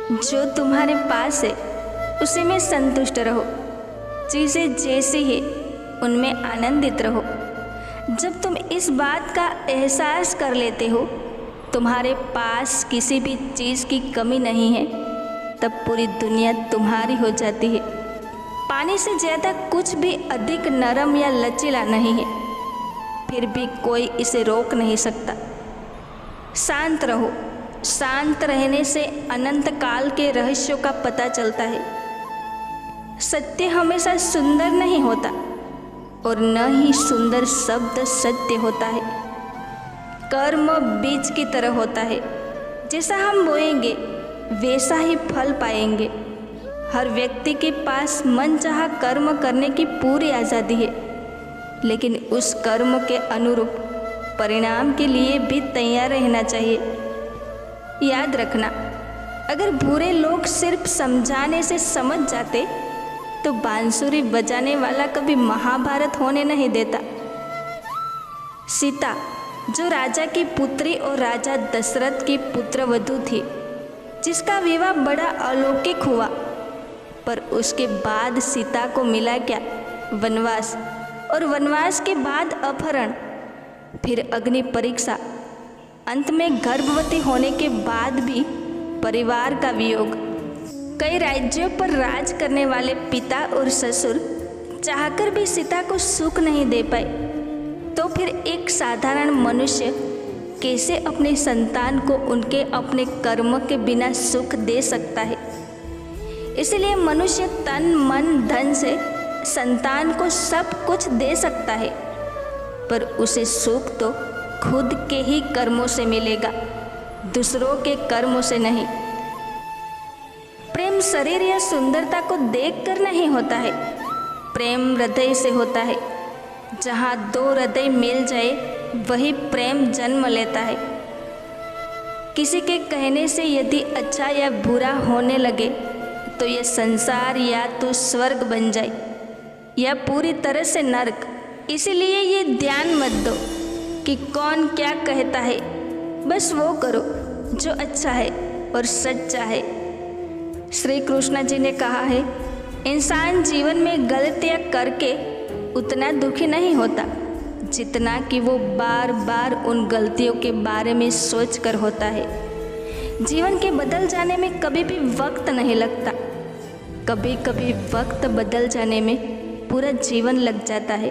जो तुम्हारे पास है उसी में संतुष्ट रहो। चीज़ें जैसी है उनमें आनंदित रहो। जब तुम इस बात का एहसास कर लेते हो तुम्हारे पास किसी भी चीज़ की कमी नहीं है, तब पूरी दुनिया तुम्हारी हो जाती है। पानी से ज़्यादा कुछ भी अधिक नरम या लचीला नहीं है, फिर भी कोई इसे रोक नहीं सकता। शांत रहो। शांत रहने से अनंत काल के रहस्यों का पता चलता है। सत्य हमेशा सुंदर नहीं होता और न ही सुंदर शब्द सत्य होता है। कर्म बीज की तरह होता है, जैसा हम बोएंगे वैसा ही फल पाएंगे। हर व्यक्ति के पास मनचाहा कर्म करने की पूरी आज़ादी है, लेकिन उस कर्म के अनुरूप परिणाम के लिए भी तैयार रहना चाहिए। याद रखना, अगर बुरे लोग सिर्फ समझाने से समझ जाते तो बांसुरी बजाने वाला कभी महाभारत होने नहीं देता। सीता जो राजा की पुत्री और राजा दशरथ की पुत्रवधू थी, जिसका विवाह बड़ा अलौकिक हुआ, पर उसके बाद सीता को मिला क्या? वनवास, और वनवास के बाद अपहरण, फिर अग्नि परीक्षा, अंत में गर्भवती होने के बाद भी परिवार का वियोग। कई राज्यों पर राज करने वाले पिता और ससुर चाहकर भी सीता को सुख नहीं दे पाए, तो फिर एक साधारण मनुष्य कैसे अपने संतान को उनके अपने कर्म के बिना सुख दे सकता है? इसलिए मनुष्य तन मन धन से संतान को सब कुछ दे सकता है, पर उसे सुख तो खुद के ही कर्मों से मिलेगा, दूसरों के कर्मों से नहीं। प्रेम शरीर या सुंदरता को देखकर नहीं होता है, प्रेम हृदय से होता है। जहाँ दो हृदय मिल जाए वही प्रेम जन्म लेता है। किसी के कहने से यदि अच्छा या बुरा होने लगे तो यह संसार या तो स्वर्ग बन जाए या पूरी तरह से नरक। इसीलिए ये ध्यान मत दो कि कौन क्या कहता है, बस वो करो जो अच्छा है और सच्चा है। श्री कृष्ण जी ने कहा है, इंसान जीवन में गलतियाँ करके उतना दुखी नहीं होता जितना कि वो बार बार उन गलतियों के बारे में सोच कर होता है। जीवन के बदल जाने में कभी भी वक्त नहीं लगता, कभी कभी वक्त बदल जाने में पूरा जीवन लग जाता है।